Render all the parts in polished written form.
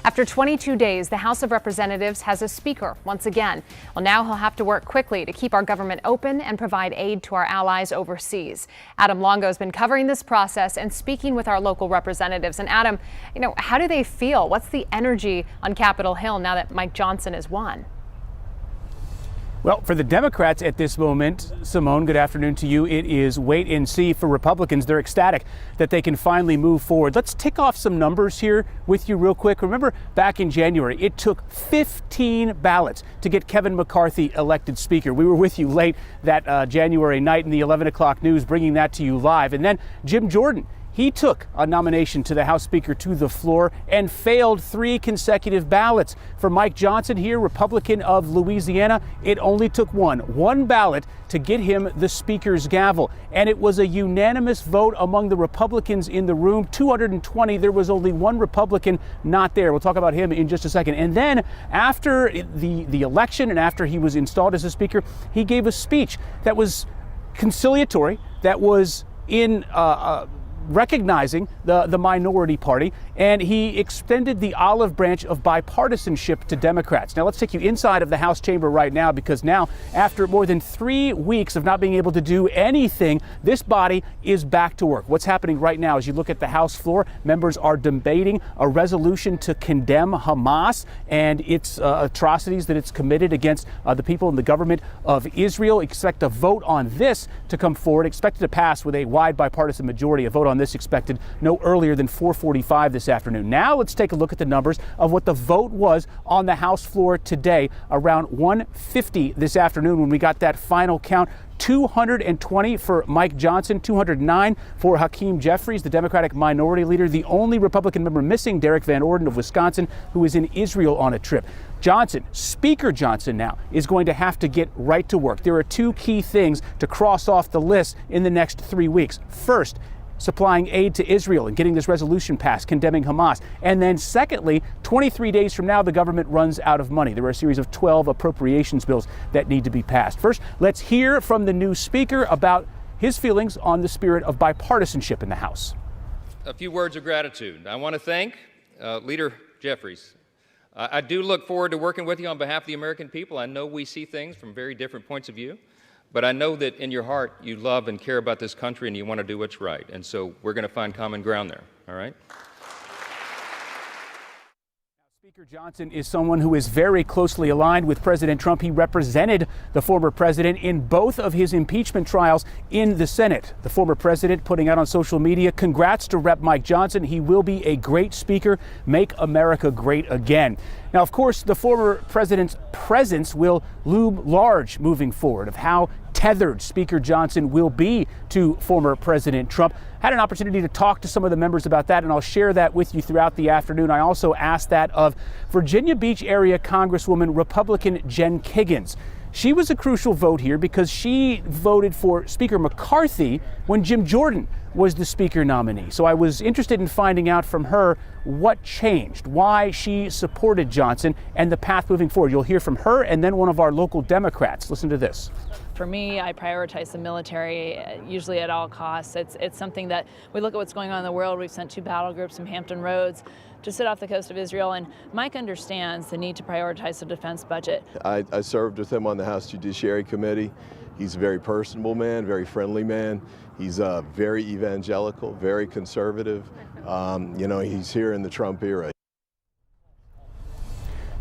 After 22 days, the House of Representatives has a speaker once again. Well, now he'll have to work quickly to keep our government open and provide aid to our allies overseas. Adam Longo has been covering this process and speaking with our local representatives. And Adam, how do they feel? What's the energy on Capitol Hill now that Mike Johnson has won? Well, for the Democrats at this moment, Simone, good afternoon to you. It is wait and see. For Republicans, they're ecstatic that they can finally move forward. Let's tick off some numbers here with you real quick. Remember back in January, it took 15 ballots to get Kevin McCarthy elected Speaker. We were with you late that January night in the 11 o'clock news, bringing that to you live. And then Jim Jordan, he took a nomination to the House Speaker to the floor and failed 3 consecutive ballots. For Mike Johnson here, Republican of Louisiana, it only took one ballot to get him the Speaker's gavel. And it was a unanimous vote among the Republicans in the room. 220, there was only one Republican not there. We'll talk about him in just a second. And then after the election and after he was installed as a Speaker, he gave a speech that was conciliatory, that was in recognizing the minority party, and he extended the olive branch of bipartisanship to Democrats. Now let's take you inside of the House chamber right now, because now, after more than 3 weeks of not being able to do anything, this body is back to work. What's happening right now as you look at the House floor, members are debating a resolution to condemn Hamas and its atrocities that it's committed against the people and the government of Israel. Expect a vote on this to come forward, expected to pass with a wide bipartisan majority. A vote on this expected no earlier than 4:45 this afternoon. Now let's take a look at the numbers of what the vote was on the House floor today around 1:50 this afternoon when we got that final count. 220 for Mike Johnson, 209 for Hakeem Jeffries, the Democratic minority leader, the only Republican member missing, Derek Van Orden of Wisconsin, who is in Israel on a trip. Johnson, Speaker Johnson now, is going to have to get right to work. There are 2 key things to cross off the list in the next 3 weeks. First, supplying aid to Israel and getting this resolution passed condemning Hamas. And then secondly, 23 days from now, the government runs out of money. There are a series of 12 appropriations bills that need to be passed. First, let's hear from the new Speaker about his feelings on the spirit of bipartisanship in the House. A few words of gratitude. I want to thank Leader Jeffries. I do look forward to working with you on behalf of the American people. I know we see things from very different points of view. But I know that in your heart, you love and care about this country and you want to do what's right. And so we're going to find common ground there, all right? Speaker Johnson is someone who is very closely aligned with President Trump. He represented the former president in both of his impeachment trials in the Senate. The former president putting out on social media, congrats to Rep. Mike Johnson. He will be a great speaker. Make America great again. Now, of course, the former president's presence will loom large moving forward of how tethered Speaker Johnson will be to former President Trump. Had an opportunity to talk to some of the members about that, and I'll share that with you throughout the afternoon. I also asked that of Virginia Beach area Congresswoman Republican Jen Kiggans. She was a crucial vote here because she voted for Speaker McCarthy when Jim Jordan was the Speaker nominee. So I was interested in finding out from her what changed, why she supported Johnson, and the path moving forward. You'll hear from her and then one of our local Democrats. Listen to this. For me, I prioritize the military, usually at all costs. It's something that we look at what's going on in the world. We've sent 2 battle groups from Hampton Roads to sit off the coast of Israel, and Mike understands the need to prioritize the defense budget. I served with him on the House Judiciary Committee. He's a very personable man, very friendly man. He's very evangelical, very conservative. He's here in the Trump era.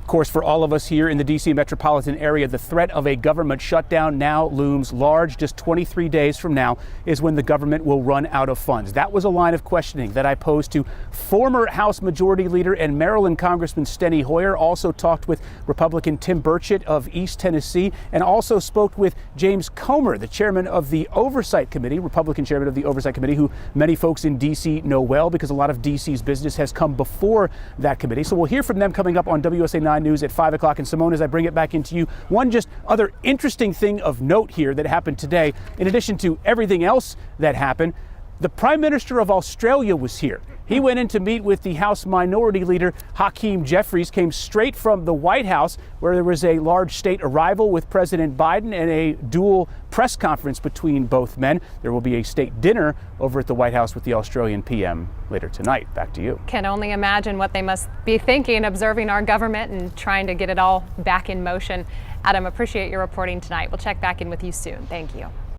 Of course, for all of us here in the D.C. metropolitan area, the threat of a government shutdown now looms large. Just 23 days from now is when the government will run out of funds. That was a line of questioning that I posed to former House Majority Leader and Maryland Congressman Steny Hoyer. Also talked with Republican Tim Burchett of East Tennessee, and also spoke with James Comer, the chairman of the Oversight Committee, Republican chairman of the Oversight Committee, who many folks in D.C. know well because a lot of D.C.'s business has come before that committee. So we'll hear from them coming up on WUSA 9 News at 5 o'clock. And Simone, as I bring it back into you, one just other interesting thing of note here that happened today, in addition to everything else that happened, the Prime Minister of Australia was here. He went in to meet with the House Minority Leader Hakeem Jeffries, came straight from the White House, where there was a large state arrival with President Biden and a dual press conference between both men. There will be a state dinner over at the White House with the Australian PM later tonight. Back to you. Can only imagine what they must be thinking, observing our government and trying to get it all back in motion. Adam, appreciate your reporting tonight. We'll check back in with you soon. Thank you.